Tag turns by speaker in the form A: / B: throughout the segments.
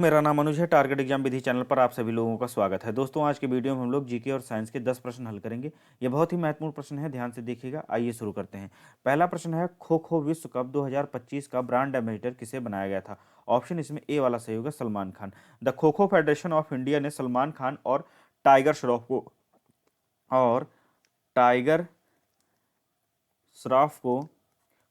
A: मेरा नाम अनुज है। टारगेट एग्जाम विधि चैनल पर आप सभी लोगों का स्वागत है। दोस्तों, आज के वीडियो में हम लोग जीके और साइंस के 10 प्रश्न हल करेंगे। ये बहुत ही महत्वपूर्ण प्रश्न है, ध्यान से देखिएगा। आइए शुरू करते हैं। पहला प्रश्न है, खो खो विश्व कप 2025 का ब्रांड एम्बेसडर किसे बनाया गया था? ऑप्शन इसमें ए वाला सही होगा, Salman Khan. The kho kho federation of India ने सलमान खान और टाइगर श्रॉफ को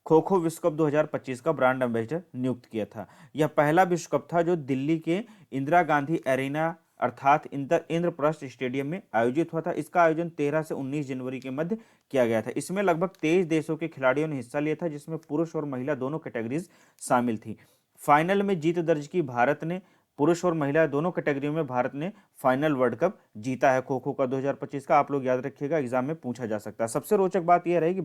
A: खो खो विश्व कप 2025 का ब्रांड एम्बेसडर नियुक्त किया था। यह पहला विश्व कप था जो दिल्ली के इंदिरा गांधी एरिना अर्थात इंद्रप्रस्थ स्टेडियम में आयोजित हुआ था। इसका आयोजन 13 से 19 जनवरी के मध्य किया गया था। इसमें लगभग 23 देशों के खिलाड़ियों ने हिस्सा लिया था, जिसमें पुरुष और महिला दोनों कैटेगरीज शामिल थी। फाइनल में जीत दर्ज की भारत ने। पुरुष और महिला दोनों कैटेगरी में भारत ने फाइनल वर्ल्ड कप जीता है खो खो का 2025 का। आप लोग याद रखिएगा, एग्जाम में पूछा जा सकता है। सबसे रोचक बात यह रही कि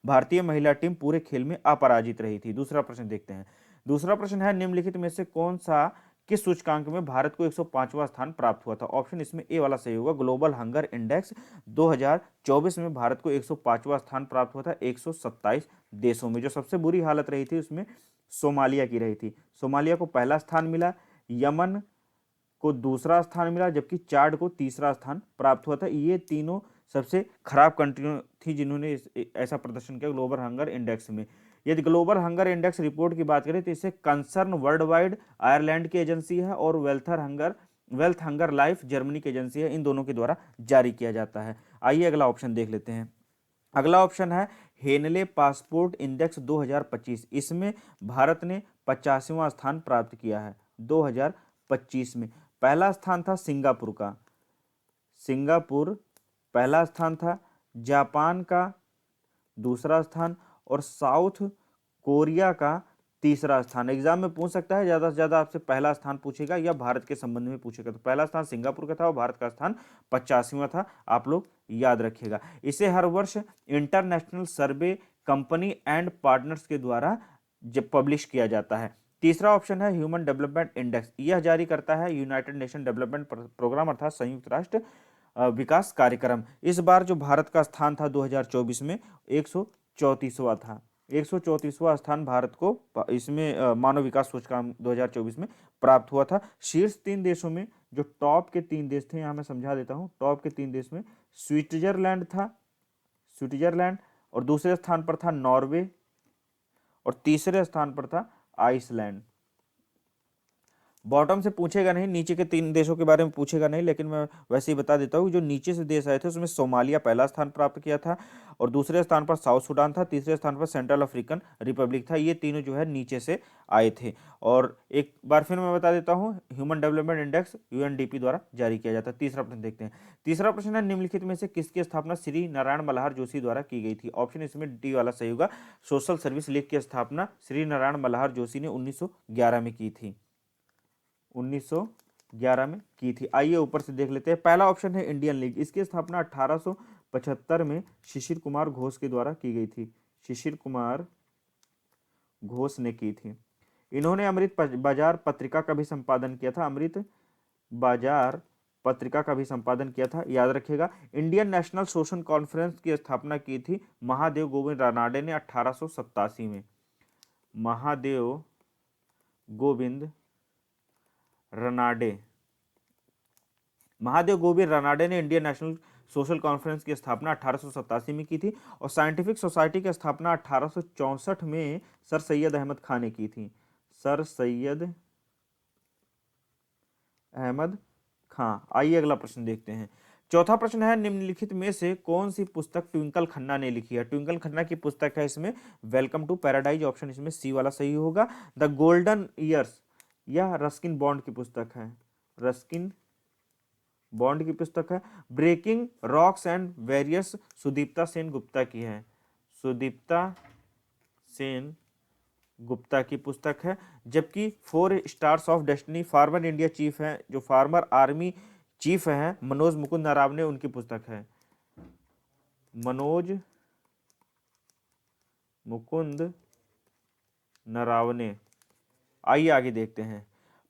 A: भारतीय महिला टीम पूरे खेल में अपराजित रही थी। दूसरा प्रश्न देखते हैं। दूसरा प्रश्न है, निम्नलिखित में से कौन सा किस सूचकांक में भारत को 105वां स्थान प्राप्त हुआ था? ऑप्शन इसमें ए वाला सही होगा, ग्लोबल हंगर इंडेक्स 2024 में भारत को 105वां स्थान प्राप्त हुआ था 127 देशों में। जो सबसे बुरी हालत रही थी उसमें सोमालिया की रही थी। सोमालिया को पहला स्थान मिला, यमन को दूसरा स्थान मिला, जबकि चाड को तीसरा स्थान प्राप्त हुआ था। ये तीनों सबसे खराब कंट्री थी जिन्होंने ऐसा प्रदर्शन किया ग्लोबल हंगर इंडेक्स में। यदि ग्लोबल हंगर इंडेक्स रिपोर्ट की बात करें तो इसे कंसर्न वर्ल्ड वाइड आयरलैंड की एजेंसी है और वेल्थ हंगर लाइफ जर्मनी की एजेंसी है। इन दोनों के द्वारा जारी किया जाता है। आइए अगला ऑप्शन देख लेते हैं। अगला ऑप्शन है हेनले पासपोर्ट इंडेक्स 2025। इसमें भारत ने 85वां स्थान प्राप्त किया है 2025 में। पहला स्थान था सिंगापुर का, सिंगापुर पहला स्थान था। जापान का दूसरा स्थान और साउथ कोरिया का तीसरा स्थान। एग्जाम में पूछ सकता है, ज्यादा से ज्यादा आपसे पहला स्थान पूछेगा या भारत के संबंध में पूछेगा। तो पहला स्थान सिंगापुर का था और भारत का स्थान 85वां था। आप लोग याद रखिएगा। इसे हर वर्ष international survey company and partners के द्वारा जब पब्लिश किया जाता है। तीसरा ऑप्शन है ह्यूमन डेवलपमेंट इंडेक्स। यह जारी करता है यूनाइटेड नेशन डेवलपमेंट प्रोग्राम अर्थात संयुक्त राष्ट्र विकास कार्यक्रम। इस बार जो भारत का स्थान था 2024 में 134वां था। 134वां स्थान भारत को इसमें मानव विकास सूचकांक 2024 में प्राप्त हुआ था। शीर्ष 3 देशों में जो टॉप के 3 देश थे, यहां मैं समझा देता हूं। टॉप के 3 देश में स्विट्जरलैंड था, स्विट्जरलैंड, और दूसरे स्थान पर था नॉर्वे, और तीसरे स्थान पर था आइसलैंड। बॉटम से पूछेगा नहीं, नीचे के 3 देशों के बारे में पूछेगा नहीं, लेकिन मैं वैसे ही बता देता हूँ। जो नीचे से देश आए थे उसमें सोमालिया पहला स्थान प्राप्त किया था, और दूसरे स्थान पर साउथ सूडान था, तीसरे स्थान पर सेंट्रल अफ्रीकन रिपब्लिक था। ये तीनों जो है नीचे से आए थे। और एक बार फिर मैं बता देता हूँ, ह्यूमन डेवलपमेंट इंडेक्स यूएनडीपी द्वारा जारी किया जाता है। तीसरा प्रश्न देखते हैं। तीसरा प्रश्न है, निम्नलिखित में से किसकी स्थापना श्री नारायण मल्हार जोशी द्वारा की गई थी? ऑप्शन इसमें डी वाला सही होगा, सोशल सर्विस लीग की स्थापना श्री नारायण मल्हार जोशी ने 1911 में की थी। 1911 में की थी। आइए ऊपर से देख लेते हैं। पहला ऑप्शन है इंडियन लीग। इसकी स्थापना 1875 में शिशिर कुमार घोष के द्वारा की गई थी। शिशिर कुमार घोष ने की थी। इन्होंने अमृत बाजार पत्रिका का भी संपादन किया था। अमृत बाजार पत्रिका का भी संपादन किया था, याद रखिएगा। इंडियन नेशनल सोशल कॉन्फ्रेंस की स्थापना की थी महादेव गोविंद रानाडे ने 1887 में। महादेव गोविंद रनाडे महादेव गोविंद रनाडे ने इंडियन नेशनल सोशल कॉन्फ्रेंस की स्थापना 1887 में की थी। और साइंटिफिक सोसाइटी की स्थापना 1864 में सर सैयद अहमद खान ने की थी। सर सैयद अहमद खां। आइए अगला प्रश्न देखते हैं। चौथा प्रश्न है, निम्नलिखित में से कौन सी पुस्तक ट्विंकल खन्ना ने लिखी है? ट्विंकल खन्ना की पुस्तक है इसमें वेलकम टू पैराडाइज। ऑप्शन इसमें सी वाला सही होगा। द गोल्डन ईयर्स, यह रस्किन बॉन्ड की पुस्तक है। रस्किन बॉन्ड की पुस्तक है। Breaking rocks and various Sudipta Sen Gupta की है। सुदीप्ता सेन गुप्ता की पुस्तक है। जबकि 4 stars of destiny farmer India chief है, जो फार्मर आर्मी चीफ है मनोज मुकुंद नरावने, उनकी पुस्तक है। मनोज मुकुंद नरावने। आइए आगे देखते हैं।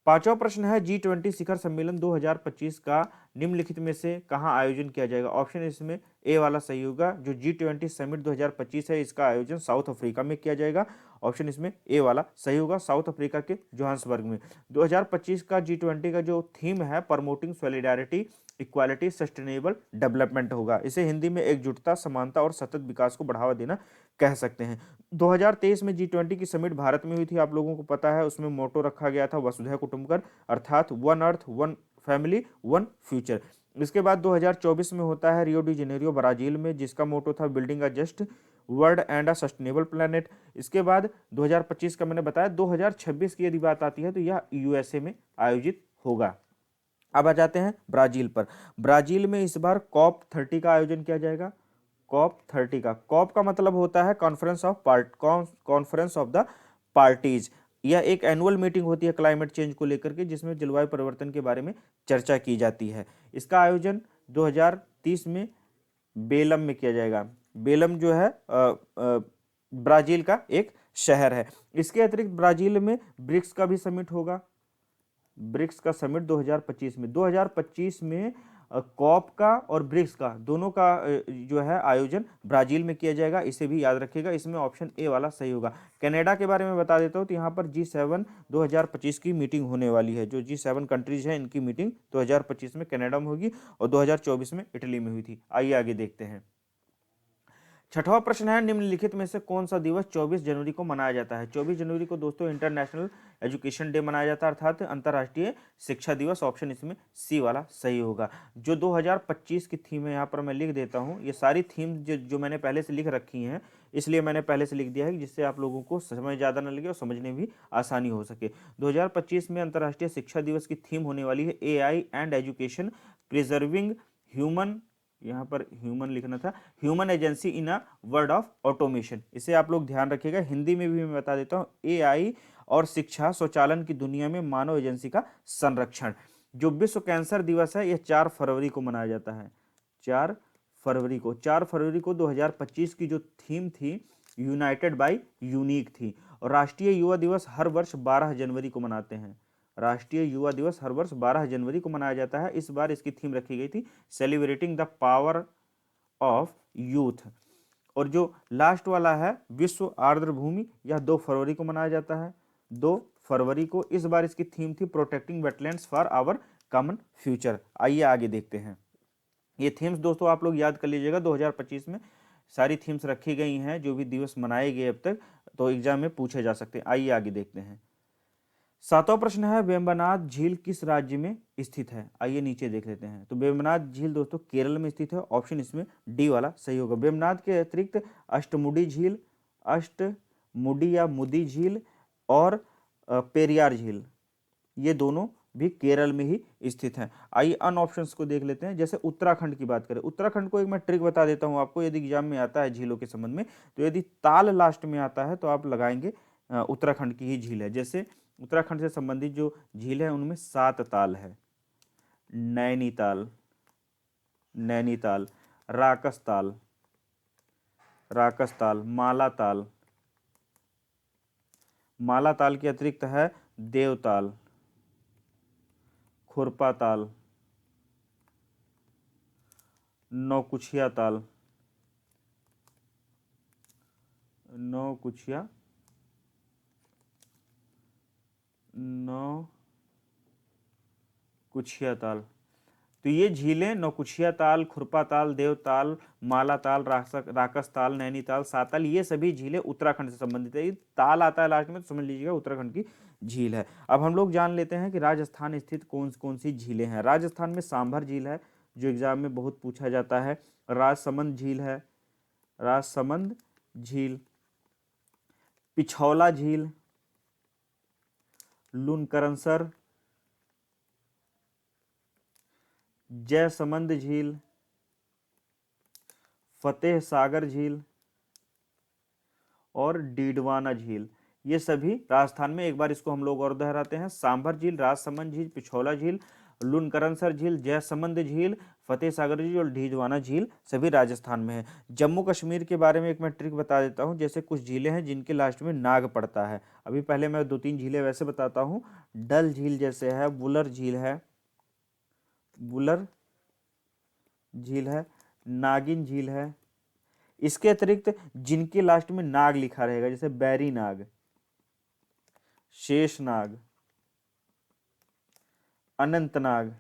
A: पांचवा प्रश्न है, G20 शिखर सम्मेलन 2025 का निम्नलिखित में से कहां आयोजन किया जाएगा? ऑप्शन इसमें ए वाला सही होगा। जो G20 समिट 2025 है, इसका आयोजन साउथ अफ्रीका में किया जाएगा। ऑप्शन इसमें ए वाला सही होगा, साउथ अफ्रीका के जोहान्सबर्ग में। 2025 का G20 का जो थीम है promoting solidarity equality sustainable development होगा। इसे हिंदी में एकजुटता, समानता और सतत विकास को बढ़ावा देना कह सकते हैं। 2023 में G20 की समिट भारत में हुई थी, आप लोगों को पता है। उसमें मोटो रखा गया था वसुधैव कुटुंबकम, अर्थात one earth one family one future. इसके बाद 2024 में होता है रियो डी जेनेरियो ब्राजील में, जिसका मोटो था building a just world and a sustainable planet. इसके बाद 2025 का मैंने बताया। 2026 की यदि बात आती है तो यह यूएसए में आयोजित होगा। अब आ जाते हैं ब्राजील पर। ब्राजील में इस बार कॉप 30 का आयोजन किया जाएगा। कॉप 30 का, कॉप का मतलब होता है कॉन्फ्रेंस ऑफ द पार्टीज। यह एक एनुअल मीटिंग होती है क्लाइमेट चेंज को लेकर के, जिसमें जलवायु परिवर्तन के बारे में चर्चा की जाती है। इसका आयोजन 2030 में बेलम में किया जाएगा। बेलम जो है ब्राजील का एक शहर है। इसके अतिरिक्त ब्राजील में ब्रिक्स का भी समिट होगा। ब्रिक्स का समिट 2025 में कॉप का और ब्रिक्स का दोनों का जो है आयोजन ब्राजील में किया जाएगा। इसे भी याद रखिएगा, इसमें ऑप्शन ए वाला सही होगा। कनाडा के बारे में बता देता हूँ, तो यहाँ पर G7 2025 की मीटिंग होने वाली है। जो G7 कंट्रीज हैं इनकी मीटिंग 2025 में कनाडा में होगी और 2024 में इटली में हुई थी। आइए आगे देखते हैं। छठवां प्रश्न है, निम्नलिखित में से कौन सा दिवस 24 जनवरी को मनाया जाता है? 24 जनवरी को दोस्तों इंटरनेशनल एजुकेशन डे मनाया जाता है, अर्थात अंतर्राष्ट्रीय शिक्षा दिवस। ऑप्शन इसमें सी वाला सही होगा। जो 2025 की थीम है यहाँ पर मैं लिख देता हूँ। ये सारी थीम जो मैंने पहले से लिख रखी हैं, इसलिए मैंने पहले से लिख दिया है जिससे आप लोगों को समय ज़्यादा न लगे और समझने में भी आसानी हो सके। 2025 में अंतर्राष्ट्रीय शिक्षा दिवस की थीम होने वाली है AI and education preserving human, यहाँ पर ह्यूमन लिखना था, human agency in a world of automation. इसे आप लोग ध्यान रखिएगा। हिंदी में भी मैं बता देता हूँ, AI और शिक्षा स्वचालन की दुनिया में मानव एजेंसी का संरक्षण। जो विश्व कैंसर दिवस है यह 4 फरवरी को मनाया जाता है। 4 फरवरी को 2025 की जो थीम थी यूनाइटेड बाय यूनिक थी। और राष्ट्रीय युवा दिवस हर वर्ष 12 जनवरी को मनाते हैं। राष्ट्रीय युवा दिवस हर वर्ष 12 जनवरी को मनाया जाता है। इस बार इसकी थीम रखी गई थी celebrating the power of youth. और जो लास्ट वाला है विश्व आर्द्र भूमि, यह 2 फरवरी को मनाया जाता है। 2 फरवरी को। इस बार इसकी थीम थी protecting wetlands for our common future. आइए आगे देखते हैं। ये थीम्स दोस्तों आप लोग याद कर लीजिएगा। 2025 में सारी थीम्स रखी गई हैं जो भी दिवस मनाए गए अब तक, तो एग्जाम में पूछे जा सकते हैं। आइए आगे देखते हैं। 7वां प्रश्न है, वेम्बनाड झील किस राज्य में स्थित है? आइए नीचे देख लेते हैं। तो वेम्बनाड झील दोस्तों केरल में स्थित है। ऑप्शन इसमें डी वाला सही होगा। वेम्बनाड के अतिरिक्त अष्टमुडी झील, अष्टमुडी या मुदी झील और पेरियार झील, ये दोनों भी केरल में ही स्थित हैं। आइए अन ऑप्शंस को देख लेते हैं। जैसे उत्तराखंड की बात करें, उत्तराखंड को एक मैं ट्रिक बता देता हूं आपको, यदि एग्जाम में आता है झीलों के संबंध में, तो यदि ताल लास्ट में आता है तो आप लगाएंगे उत्तराखंड की ही झील है। जैसे उत्तराखंड से संबंधित जो झील है उनमें 7 ताल है। नैनीताल, नैनीताल, राकसताल, राकसताल, मालाताल, मालाताल के अतिरिक्त है देवताल, खुरपा ताल, नौकुचिया ताल, नौकुचिया, नौकुचिया ताल। तो ये झीलें नौकुचिया ताल, खुरपा ताल, देवताल, मालाताल, राकसताल, नैनीताल, साताल, ये सभी झीलें उत्तराखंड से संबंधित है। ताल आता है लास्ट में तो समझ लीजिएगा उत्तराखंड की झील है। अब हम लोग जान लेते हैं कि राजस्थान स्थित कौन कौन सी झीलें हैं। राजस्थान में सांभर झील है जो एग्जाम में बहुत पूछा जाता है। राजसमंद झील है, राजसमंद झील, पिछौला झील, लूनकरनसर, जयसमंद झील, फतेह सागर झील और डीडवाना झील, ये सभी राजस्थान में। एक बार इसको हम लोग और दोहराते हैं। सांभर झील, राजसमंद झील, पिछौला झील, लूनकरनसर झील, जयसमंद झील, फतेह सागर झील और डीडवाना झील सभी राजस्थान में है। जम्मू कश्मीर के बारे में एक मैं ट्रिक बता देता हूँ। जैसे कुछ झीलें हैं जिनके लास्ट में नाग पड़ता है। अभी पहले मैं 2-3 झीलें वैसे बताता हूँ। डल झील जैसे है, वुलर झील है, वुलर झील है, नागिन झील है, इसके अतिरिक्त जिनके लास्ट में नाग लिखा रहेगा, जैसे बैरी नाग, शेषनाग, अनंतनाग,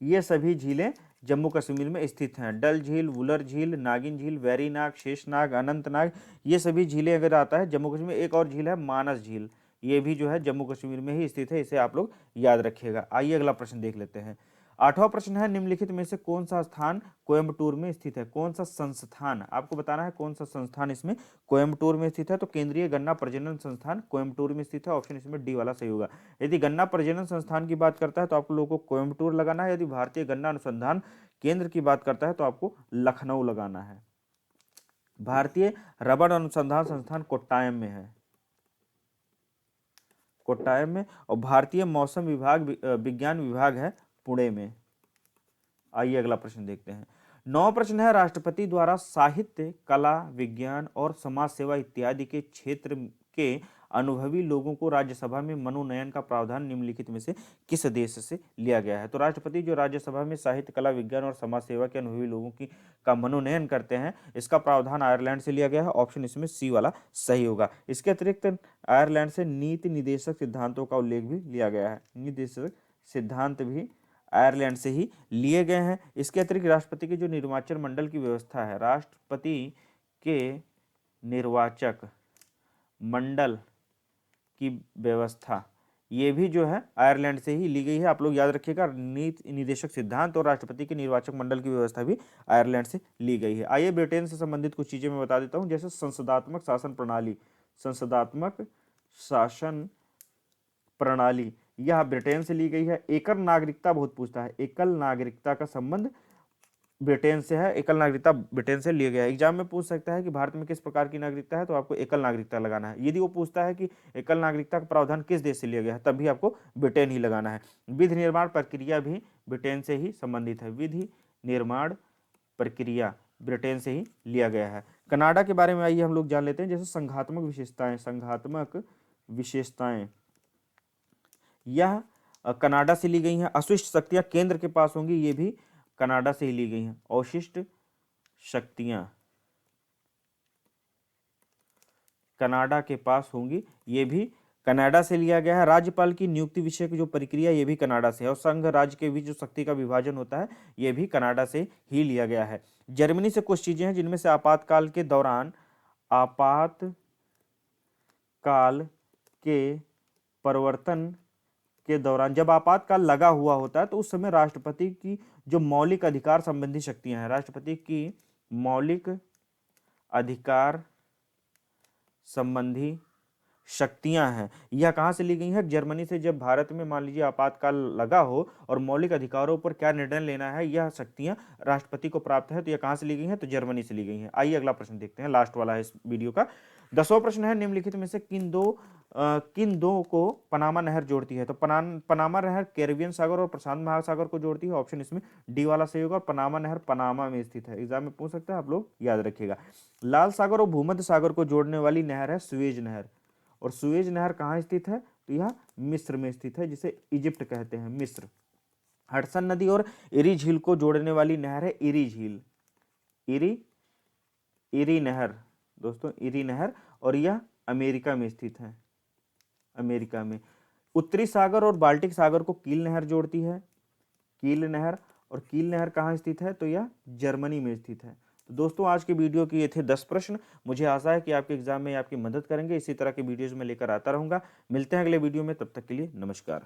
A: ये सभी झीलें जम्मू कश्मीर में स्थित हैं। डल झील, वुलर झील, नागिन झील, वेरीनाग, शेषनाग, अनंतनाग, ये सभी झीलें अगर आता है जम्मू कश्मीर में। एक और झील है मानस झील, ये भी जो है जम्मू कश्मीर में ही स्थित है, इसे आप लोग याद रखिएगा। आइए अगला प्रश्न देख लेते हैं। 8वां प्रश्न है, निम्नलिखित में से कौन सा स्थान कोयम्बटूर में स्थित है? कौन सा संस्थान, आपको बताना है कौन सा संस्थान इसमें कोयम्बटूर में स्थित है। तो केंद्रीय गन्ना प्रजनन संस्थान कोयम्बटूर में स्थित है, ऑप्शन इसमें डी वाला सही होगा। यदि गन्ना प्रजनन संस्थान की बात करता है तो आप लोगों को कोयम्बटूर लगाना है। यदि भारतीय गन्ना अनुसंधान केंद्र की बात करता है तो आपको लखनऊ लगाना है। भारतीय रबड़ अनुसंधान संस्थान कोट्टायम में है, कोट्टायम में। और भारतीय मौसम विभाग विज्ञान विभाग है पुणे में। आइए अगला प्रश्न देखते हैं। 9वां प्रश्न है, राष्ट्रपति द्वारा साहित्य, कला, विज्ञान और समाज सेवा इत्यादि के क्षेत्र के अनुभवी लोगों को राज्यसभा में मनोनयन का प्रावधान निम्नलिखित में से किस देश से लिया गया है? तो राष्ट्रपति जो राज्यसभा में साहित्य, कला, विज्ञान और समाज सेवा के अनुभवी लोगों की का मनोनयन करते हैं, इसका प्रावधान आयरलैंड से लिया गया है, ऑप्शन इसमें सी वाला सही होगा। इसके अतिरिक्त आयरलैंड से नीति निदेशक सिद्धांतों का उल्लेख भी लिया गया है, निदेशक सिद्धांत भी आयरलैंड से ही लिए गए हैं। इसके अतिरिक्त राष्ट्रपति के जो निर्वाचन मंडल की व्यवस्था है, राष्ट्रपति के निर्वाचक मंडल की व्यवस्था, ये भी जो है आयरलैंड से ही ली गई है। आप लोग याद रखिएगा, नीति निदेशक सिद्धांत और राष्ट्रपति के निर्वाचक मंडल की व्यवस्था भी आयरलैंड से ली गई है। आइए ब्रिटेन से संबंधित कुछ चीजें मैं बता देता हूं, जैसे संसदात्मक शासन प्रणाली। संसदात्मक शासन प्रणाली यह ब्रिटेन से ली गई है। एकल नागरिकता बहुत पूछता है, एकल नागरिकता का संबंध ब्रिटेन से है, एकल नागरिकता ब्रिटेन से लिया गया है। एग्जाम में पूछ सकता है कि भारत में किस प्रकार की नागरिकता है, तो आपको एकल नागरिकता लगाना है। यदि वो पूछता है कि एकल नागरिकता का प्रावधान किस देश से लिया गया है, तब भी आपको ब्रिटेन ही लगाना है। विधि निर्माण प्रक्रिया भी ब्रिटेन से ही संबंधित है, विधि निर्माण प्रक्रिया ब्रिटेन से ही लिया गया है। कनाडा के बारे में आइए हम लोग जान लेते हैं, जैसे संघात्मक विशेषताएं, संघात्मक विशेषताएं यह कनाडा से ली गई हैं। अशिष्ट शक्तियां केंद्र के पास होंगी, ये भी कनाडा से ही ली गई हैं। अवशिष्ट शक्तियां कनाडा के पास होंगी, ये भी कनाडा से लिया गया है। राज्यपाल की नियुक्ति विषय की जो प्रक्रिया, ये भी कनाडा से है। और संघ राज्य के बीच जो शक्ति का विभाजन होता है, ये भी कनाडा से ही लिया गया है। जर्मनी से कुछ चीजें हैं जिनमें से आपातकाल के दौरान, आपातकाल के परिवर्तन के दौरान, जब आपातकाल लगा हुआ होता है तो उस समय राष्ट्रपति की जो मौलिक अधिकार संबंधी शक्तियां हैं, राष्ट्रपति की मौलिक अधिकार संबंधी शक्तियां हैं, यह कहां से ली गई है? जर्मनी से। जब भारत में मान लीजिए आपातकाल लगा हो और मौलिक अधिकारों पर क्या निर्णय लेना है, यह शक्तियां राष्ट्रपति को प्राप्त है, तो यह कहां से ली गई है? तो जर्मनी से ली गई है। आइए अगला प्रश्न देखते हैं, लास्ट वाला है इस वीडियो का। 10वां प्रश्न है, निम्नलिखित में से किन दो को पनामा नहर जोड़ती है? तो पनामा नहर कैरिबियन सागर और प्रशांत महासागर को जोड़ती है, ऑप्शन इसमें डी वाला सही होगा। और पनामा नहर पनामा में स्थित है, एग्जाम में पूछ सकता है, आप लोग याद रखिएगा। लाल सागर और भूमध्य सागर को जोड़ने वाली नहर है सुएज नहर। और सुएज नहर कहाँ स्थित है? तो यह मिस्र में स्थित है, जिसे इजिप्ट कहते हैं, मिस्र। हडसन नदी और इरी झील को जोड़ने वाली नहर है इरी झील, इरी नहर दोस्तों, इरी नहर। और यह अमेरिका में स्थित है, अमेरिका में। उत्तरी सागर और बाल्टिक सागर को कील नहर जोड़ती है, कील नहर। और कील नहर कहाँ स्थित है? तो यह जर्मनी में स्थित है। तो दोस्तों आज के वीडियो के ये थे 10 प्रश्न। मुझे आशा है कि आपके एग्जाम में आपकी मदद करेंगे। इसी तरह के वीडियोज में लेकर आता रहूंगा। मिलते हैं अगले वीडियो में, तब तक के लिए नमस्कार।